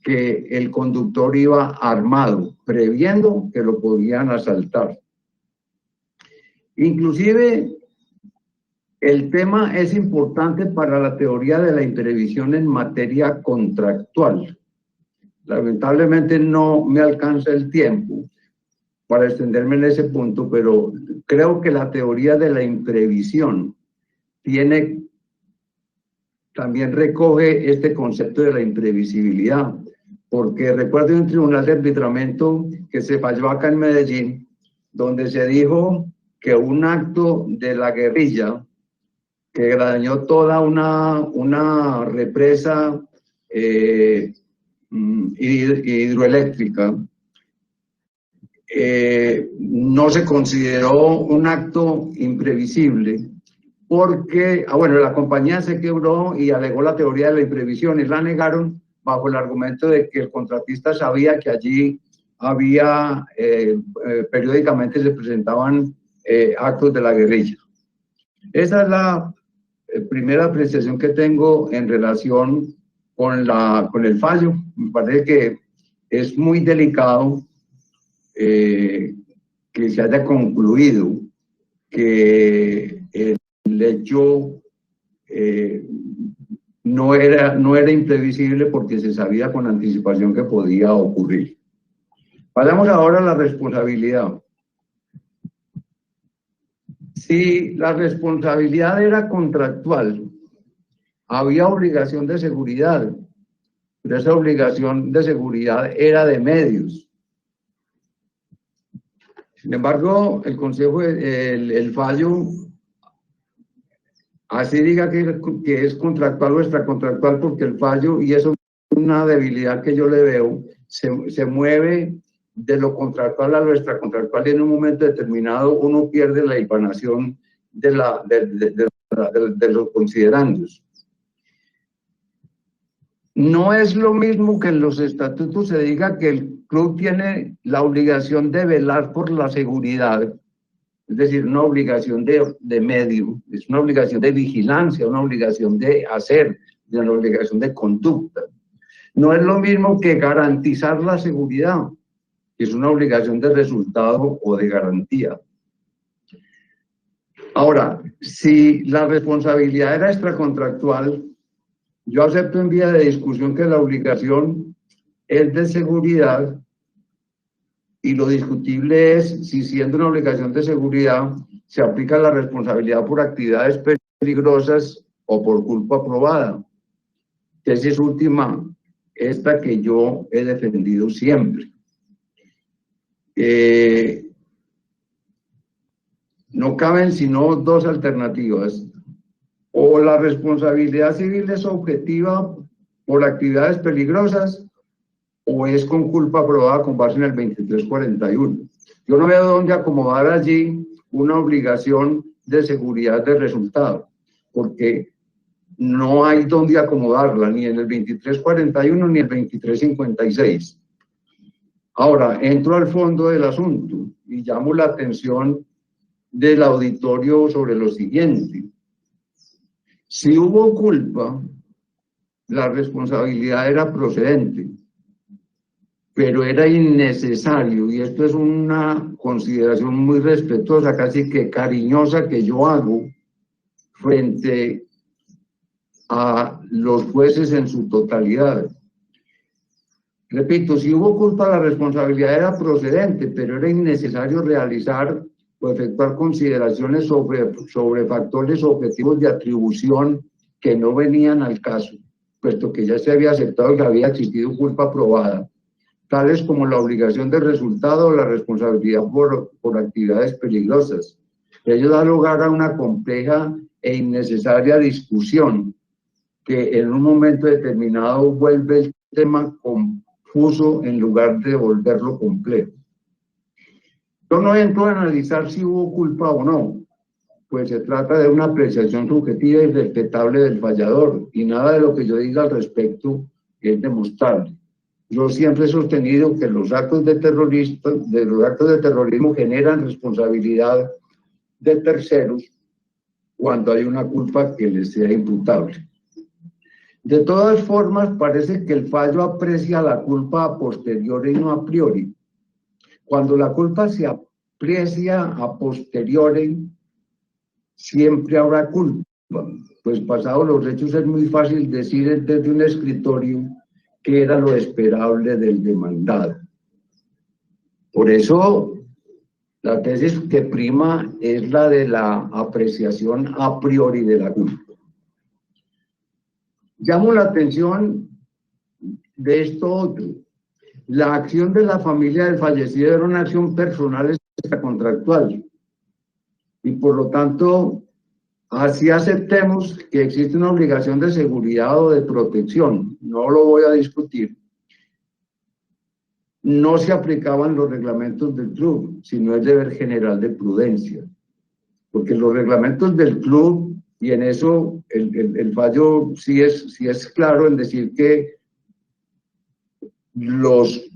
que el conductor iba armado, previendo que lo podían asaltar. Inclusive, el tema es importante para la teoría de la imprevisión en materia contractual. Lamentablemente no me alcanza el tiempo para extenderme en ese punto, pero creo que la teoría de la imprevisión también recoge este concepto de la imprevisibilidad, porque recuerdo un tribunal de arbitramiento que se falló acá en Medellín, donde se dijo que un acto de la guerrilla que dañó toda una represa hidroeléctrica, no se consideró un acto imprevisible porque, bueno, la compañía se quebró y alegó la teoría de la imprevisión y la negaron bajo el argumento de que el contratista sabía que allí había, periódicamente se presentaban actos de la guerrilla. Esa es la primera apreciación que tengo en relación con el fallo. Me parece que es muy delicado que se haya concluido que el hecho no era imprevisible porque se sabía con anticipación que podía ocurrir. Pasamos ahora a la responsabilidad. Si la responsabilidad era contractual, había obligación de seguridad, pero esa obligación de seguridad era de medios. Sin embargo, el Consejo, el fallo, así diga que es contractual o extracontractual, porque el fallo, y eso es una debilidad que yo le veo, se mueve de lo contractual a lo extracontractual y en un momento determinado uno pierde la hilvanación de los considerandos. No es lo mismo que en los estatutos se diga que el club tiene la obligación de velar por la seguridad, es decir, una obligación de medio, es una obligación de vigilancia, una obligación de hacer, una obligación de conducta. No es lo mismo que garantizar la seguridad, que es una obligación de resultado o de garantía. Ahora, si la responsabilidad era extracontractual, yo acepto en vía de discusión que la obligación es de seguridad y lo discutible es si siendo una obligación de seguridad se aplica la responsabilidad por actividades peligrosas o por culpa probada. Tesis última, esta que yo he defendido siempre. No caben sino dos alternativas. O la responsabilidad civil es objetiva por actividades peligrosas o es con culpa probada con base en el 2341. Yo no veo dónde acomodar allí una obligación de seguridad de resultado, porque no hay dónde acomodarla, ni en el 2341 ni en el 2356. Ahora, entro al fondo del asunto y llamo la atención del auditorio sobre lo siguiente. Si hubo culpa, la responsabilidad era procedente, pero era innecesario, y esto es una consideración muy respetuosa, casi que cariñosa que yo hago frente a los jueces en su totalidad. Repito, si hubo culpa, la responsabilidad era procedente, pero era innecesario realizar o efectuar consideraciones sobre factores objetivos de atribución que no venían al caso, puesto que ya se había aceptado que había existido culpa probada, tales como la obligación de resultado o la responsabilidad por actividades peligrosas. Ello da lugar a una compleja e innecesaria discusión que en un momento determinado vuelve el tema confuso en lugar de volverlo complejo. Yo no entro a analizar si hubo culpa o no, pues se trata de una apreciación subjetiva y respetable del fallador, y nada de lo que yo diga al respecto es demostrable. Yo siempre he sostenido que los actos de terrorismo generan responsabilidad de terceros cuando hay una culpa que les sea imputable. De todas formas, parece que el fallo aprecia la culpa a posteriori y no a priori. Cuando la culpa se aprecia a posteriori, siempre habrá culpa, pues pasados los hechos es muy fácil decir desde un escritorio que era lo esperable del demandado. Por eso, la tesis que prima es la de la apreciación a priori de la culpa. Llamo la atención de esto otro. La acción de la familia del fallecido era una acción personal extracontractual y por lo tanto así aceptemos que existe una obligación de seguridad o de protección, no lo voy a discutir. No se aplicaban los reglamentos del club, sino el deber general de prudencia, porque los reglamentos del club, y en eso el fallo sí es claro en decir que los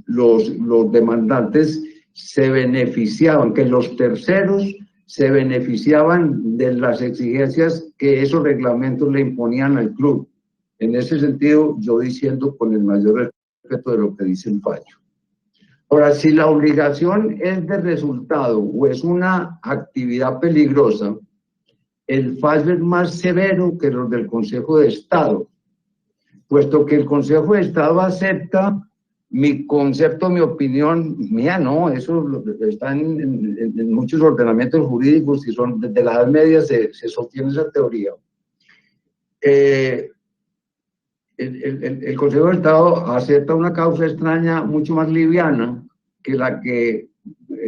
demandantes se beneficiaban, que los terceros se beneficiaban de las exigencias que esos reglamentos le imponían al club. En ese sentido, yo diciendo con el mayor respeto de lo que dice el fallo. Ahora, si la obligación es de resultado o es una actividad peligrosa, el fallo es más severo que los del Consejo de Estado, puesto que el Consejo de Estado acepta mi concepto, mi opinión, mía no, eso está en muchos ordenamientos jurídicos y son desde la Edad Media se sostiene esa teoría. El Consejo de Estado acepta una causa extraña mucho más liviana que la que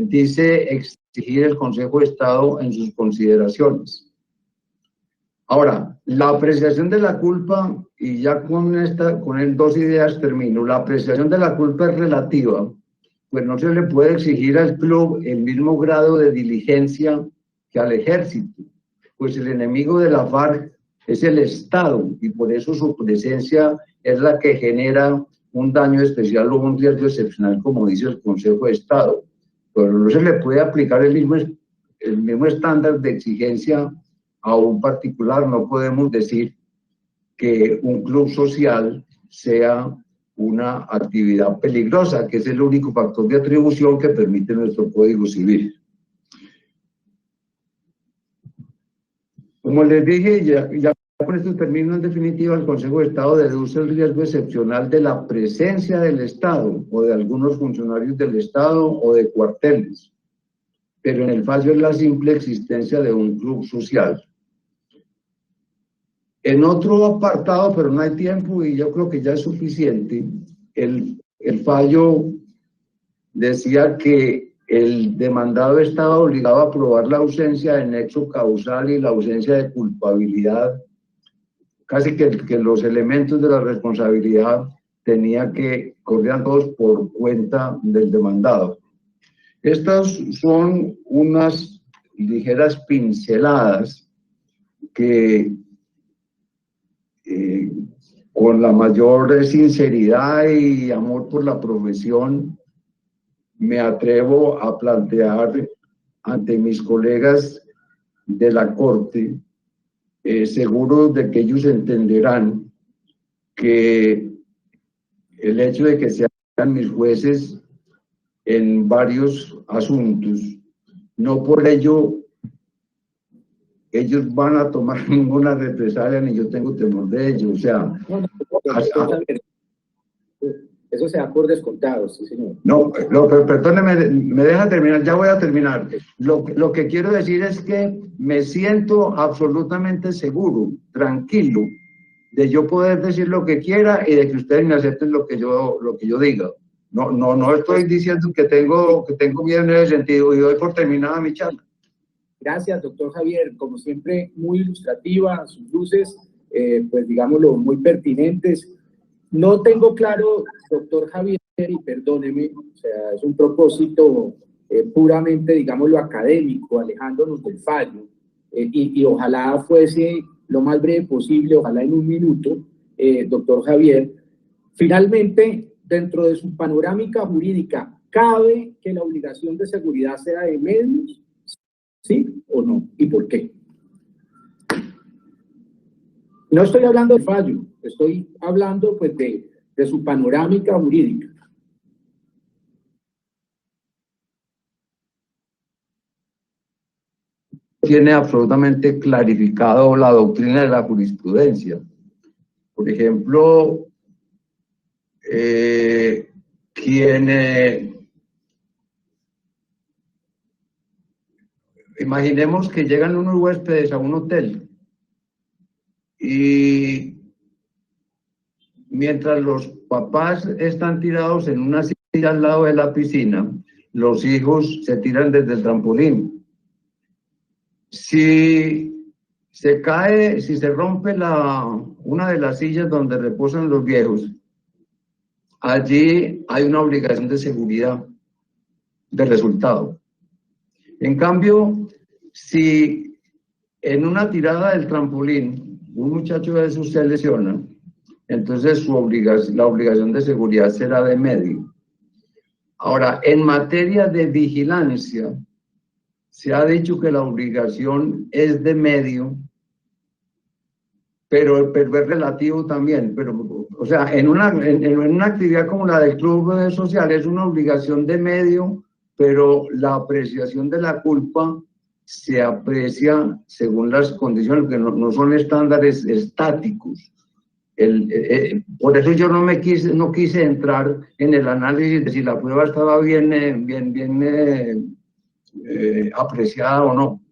dice exigir el Consejo de Estado en sus consideraciones. Ahora, la apreciación de la culpa, y ya con dos ideas termino, la apreciación de la culpa es relativa, pues no se le puede exigir al club el mismo grado de diligencia que al ejército, pues el enemigo de la FARC es el Estado, y por eso su presencia es la que genera un daño especial o un riesgo excepcional, como dice el Consejo de Estado. Pero no se le puede aplicar el mismo estándar de exigencia a un particular. No podemos decir que un club social sea una actividad peligrosa, que es el único factor de atribución que permite nuestro Código Civil. Como les dije, ya con esto termino en definitiva, el Consejo de Estado deduce el riesgo excepcional de la presencia del Estado o de algunos funcionarios del Estado o de cuarteles, pero en el fallo es la simple existencia de un club social. En otro apartado, pero no hay tiempo y yo creo que ya es suficiente, el fallo decía que el demandado estaba obligado a probar la ausencia de nexo causal y la ausencia de culpabilidad, casi que los elementos de la responsabilidad corrían todos por cuenta del demandado. Estas son unas ligeras pinceladas que con la mayor sinceridad y amor por la profesión me atrevo a plantear ante mis colegas de la Corte, seguro de que ellos entenderán que el hecho de que sean mis jueces en varios asuntos, no por ello ellos van a tomar ninguna represalia, ni yo tengo temor de ellos. O sea, eso se da por descontado, sí, señor. no, perdóneme, me deja terminar, ya voy a terminar. Lo que quiero decir es que me siento absolutamente seguro, tranquilo, de yo poder decir lo que quiera y de que ustedes me acepten lo que yo diga. No estoy diciendo que tengo miedo en ese sentido, y doy por terminada mi charla. Gracias, doctor Javier. Como siempre, muy ilustrativa, sus luces, pues digámoslo, muy pertinentes. No tengo claro, doctor Javier, y perdóneme, o sea, es un propósito puramente, digámoslo, académico, alejándonos del fallo, y ojalá fuese lo más breve posible, ojalá en un minuto, doctor Javier. Finalmente, dentro de su panorámica jurídica, ¿cabe que la obligación de seguridad sea de medios? ¿Sí o no? ¿Y por qué? No estoy hablando de fallo, estoy hablando pues de su panorámica jurídica. Tiene absolutamente clarificado la doctrina de la jurisprudencia. Por ejemplo, imaginemos que llegan unos huéspedes a un hotel y mientras los papás están tirados en una silla al lado de la piscina, los hijos se tiran desde el trampolín. Si se rompe una de las sillas donde reposan los viejos, allí hay una obligación de seguridad de resultado. En cambio, si en una tirada del trampolín un muchacho de esos se lesiona, entonces la obligación de seguridad será de medio. Ahora, en materia de vigilancia, se ha dicho que la obligación es de medio, pero es relativo también. Pero, o sea, en una actividad como la del club social es una obligación de medio, pero la apreciación de la culpa se aprecia según las condiciones, que no son estándares estáticos. Por eso yo no quise entrar en el análisis de si la prueba estaba bien apreciada o no.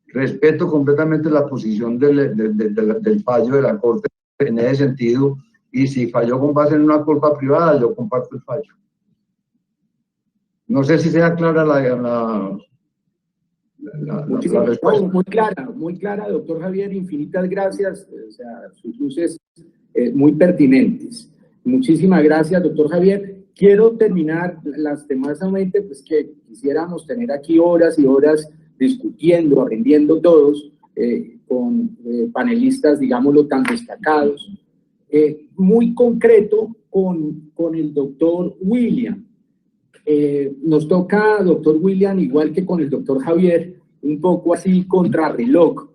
Respeto completamente la posición del fallo de la Corte en ese sentido, y si falló con base en una culpa privada, yo comparto el fallo. No sé si sea clara la respuesta. Muy clara, doctor Javier, infinitas gracias, o sea, sus luces muy pertinentes. Muchísimas gracias, doctor Javier. Quiero terminar lastimosamente, pues que quisiéramos tener aquí horas y horas discutiendo, aprendiendo todos, con panelistas, digámoslo, tan destacados. Muy concreto con el doctor William. Nos toca, doctor William, igual que con el doctor Javier, un poco así contrarreloj,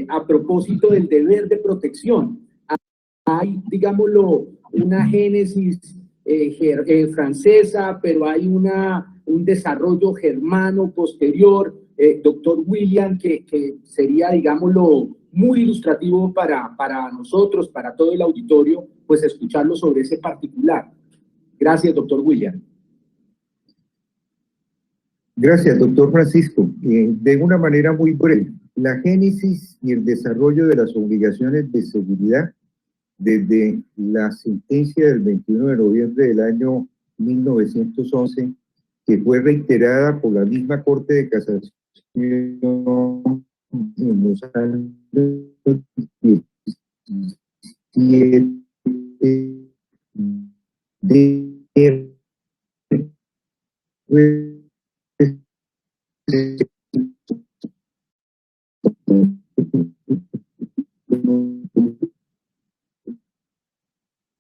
a propósito del deber de protección. Hay, digámoslo, una génesis francesa, pero hay un desarrollo germano posterior, doctor William, que sería, digámoslo, muy ilustrativo para nosotros, para todo el auditorio, pues escucharlo sobre ese particular. Gracias, doctor William. Gracias, doctor Francisco. De una manera muy breve, la génesis y el desarrollo de las obligaciones de seguridad desde la sentencia del 21 de noviembre del año 1911, que fue reiterada por la misma Corte de Casación en los años 17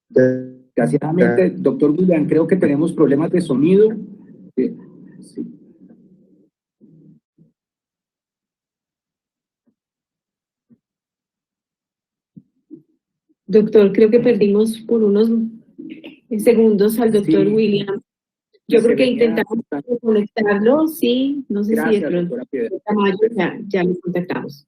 Desgraciadamente, doctor William, creo que tenemos problemas de sonido. Sí. Doctor, creo que perdimos por unos segundos al doctor William. Yo creo que intentamos conectarlo, sí, no sé si de pronto ya lo contactamos.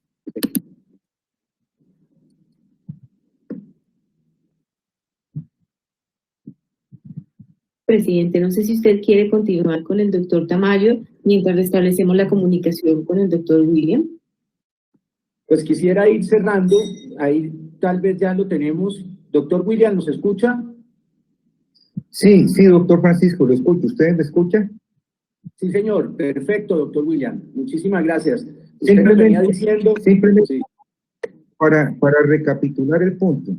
Presidente, no sé si usted quiere continuar con el doctor Tamayo mientras restablecemos la comunicación con el doctor William. Pues quisiera ir cerrando, ahí tal vez ya lo tenemos. Doctor William, ¿nos escucha? Sí, sí, doctor Francisco, lo escucho. ¿Usted me escucha? Sí, señor. Perfecto, doctor William. Muchísimas gracias. Usted me venía diciendo... Simplemente sí. para recapitular el punto.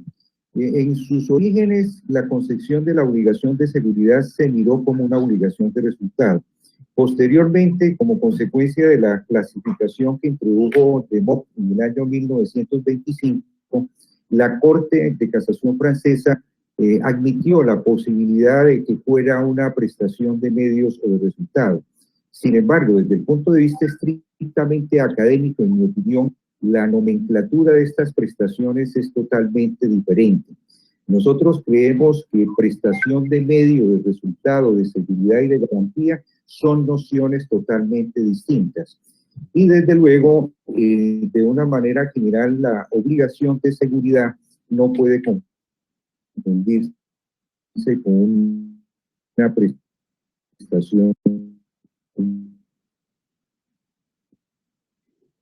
En sus orígenes, la concepción de la obligación de seguridad se miró como una obligación de resultado. Posteriormente, como consecuencia de la clasificación que introdujo de Mock en el año 1925, la Corte de Casación francesa admitió la posibilidad de que fuera una prestación de medios o de resultado. Sin embargo, desde el punto de vista estrictamente académico, en mi opinión, la nomenclatura de estas prestaciones es totalmente diferente. Nosotros creemos que prestación de medio, de resultado, de seguridad y de garantía son nociones totalmente distintas. Y desde luego, de una manera general, la obligación de seguridad no puede confundirse con una prestación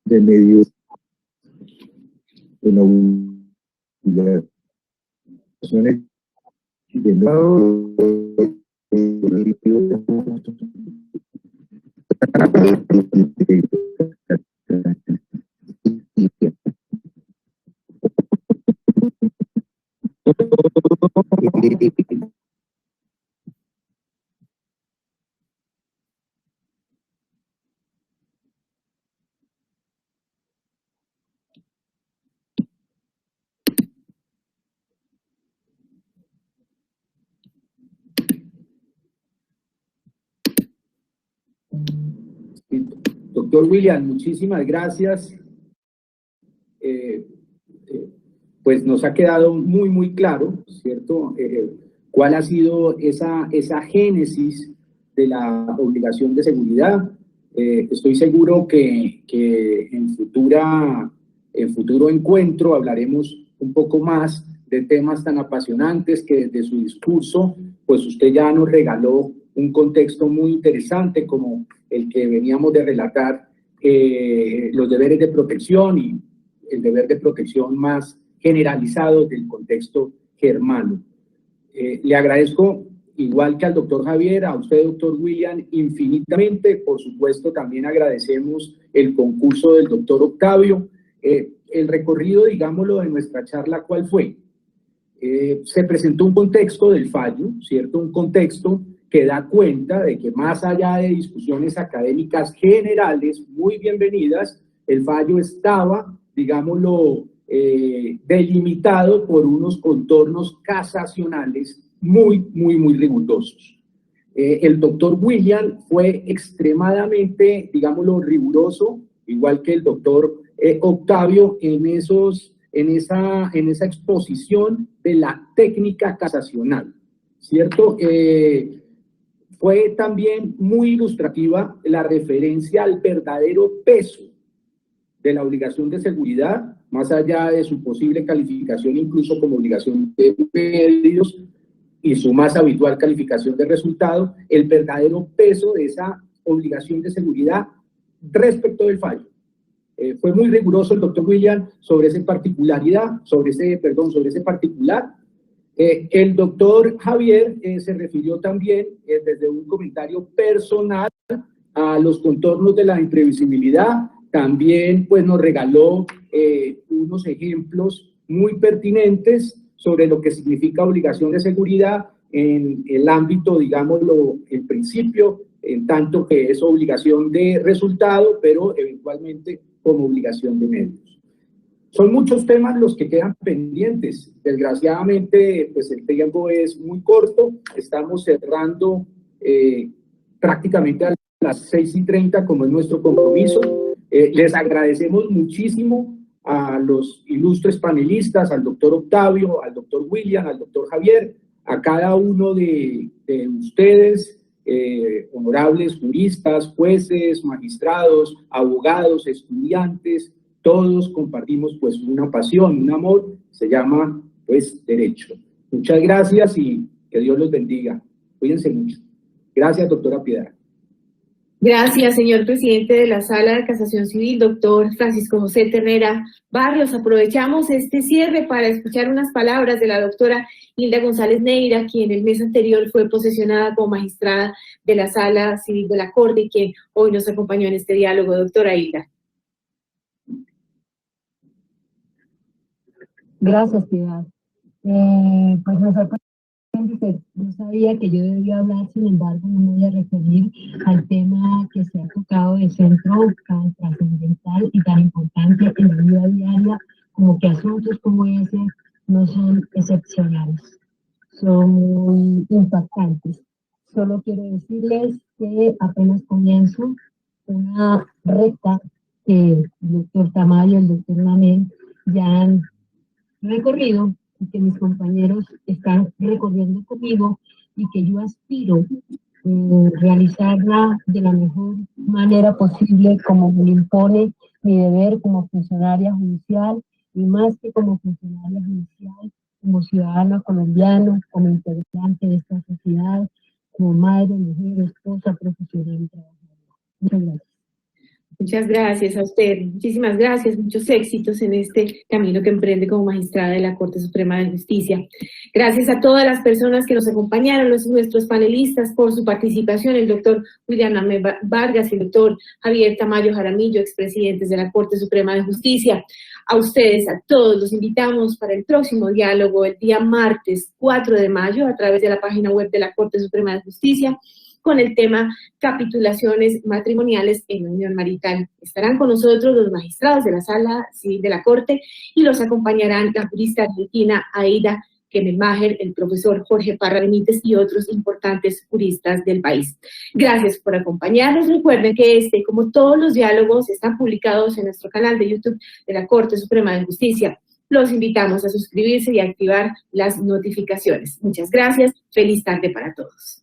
de medios, una obligaciones de Doctor William, muchísimas gracias. Pues nos ha quedado muy claro, ¿cierto? ¿Cuál ha sido esa génesis de la obligación de seguridad? Estoy seguro que en futuro encuentro hablaremos un poco más de temas tan apasionantes que desde su discurso, pues usted ya nos regaló un contexto muy interesante como el que veníamos de relatar, los deberes de protección y el deber de protección más generalizado del contexto germano. Le agradezco, igual que al doctor Javier, a usted, doctor William, infinitamente. Por supuesto, también agradecemos el concurso del doctor Octavio. El recorrido, digámoslo, de nuestra charla, ¿cuál fue? Se presentó un contexto del fallo, ¿cierto? Un contexto que da cuenta de que más allá de discusiones académicas generales muy bienvenidas, el fallo estaba, digámoslo, delimitado por unos contornos casacionales muy rigurosos. El doctor William fue extremadamente, digámoslo, riguroso, igual que el doctor Octavio, en esa exposición de la técnica casacional, ¿cierto? Fue también muy ilustrativa la referencia al verdadero peso de la obligación de seguridad, más allá de su posible calificación incluso como obligación de medios y su más habitual calificación de resultado, el verdadero peso de esa obligación de seguridad respecto del fallo. Fue muy riguroso el doctor William sobre esa particularidad, sobre ese particular. El doctor Javier se refirió también desde un comentario personal a los contornos de la imprevisibilidad. También pues nos regaló unos ejemplos muy pertinentes sobre lo que significa obligación de seguridad en el ámbito, digámoslo, en principio, en tanto que es obligación de resultado, pero eventualmente como obligación de medios. Son muchos temas los que quedan pendientes. Desgraciadamente, pues el tiempo es muy corto. Estamos cerrando prácticamente a las 6:30, como es nuestro compromiso. Les agradecemos muchísimo a los ilustres panelistas, al doctor Octavio, al doctor William, al doctor Javier, a cada uno de ustedes, honorables juristas, jueces, magistrados, abogados, estudiantes. Todos compartimos pues una pasión, un amor, se llama pues derecho. Muchas gracias y que Dios los bendiga. Cuídense mucho. Gracias, doctora Piedad. Gracias, señor presidente de la Sala de Casación Civil, doctor Francisco José Ternera Barrios. Aprovechamos este cierre para escuchar unas palabras de la doctora Hilda González Neira, quien el mes anterior fue posesionada como magistrada de la Sala Civil de la Corte y quien hoy nos acompañó en este diálogo. Doctora Hilda. Gracias, Piedad. Pues me sorprende. Yo sabía que yo debía hablar, sin embargo, no me voy a referir al tema que se ha tocado de centro tan trascendental y tan importante en la vida diaria, como que asuntos como ese no son excepcionales, son muy impactantes. Solo quiero decirles que apenas comienzo una recta que el doctor Tamayo y el doctor Namén ya han recorrido y que mis compañeros están recorriendo conmigo y que yo aspiro realizarla de la mejor manera posible, como me impone mi deber como funcionaria judicial y más que como funcionaria judicial, como ciudadana colombiana, como integrante de esta sociedad, como madre, mujer, esposa, profesional y trabajadora. Muchas gracias. Muchas gracias a usted, muchísimas gracias, muchos éxitos en este camino que emprende como magistrada de la Corte Suprema de Justicia. Gracias a todas las personas que nos acompañaron, nuestros panelistas por su participación, el doctor William Namén Vargas y el doctor Javier Tamayo Jaramillo, expresidentes de la Corte Suprema de Justicia. A ustedes, a todos, los invitamos para el próximo diálogo el día martes 4 de mayo a través de la página web de la Corte Suprema de Justicia, con el tema capitulaciones matrimoniales en la unión marital. Estarán con nosotros los magistrados de la Sala Civil de la Corte y los acompañarán la jurista argentina Aida Kemmelmacher, el profesor Jorge Parra Benítez y otros importantes juristas del país. Gracias por acompañarnos. Recuerden que como todos los diálogos, están publicados en nuestro canal de YouTube de la Corte Suprema de Justicia. Los invitamos a suscribirse y a activar las notificaciones. Muchas gracias. Feliz tarde para todos.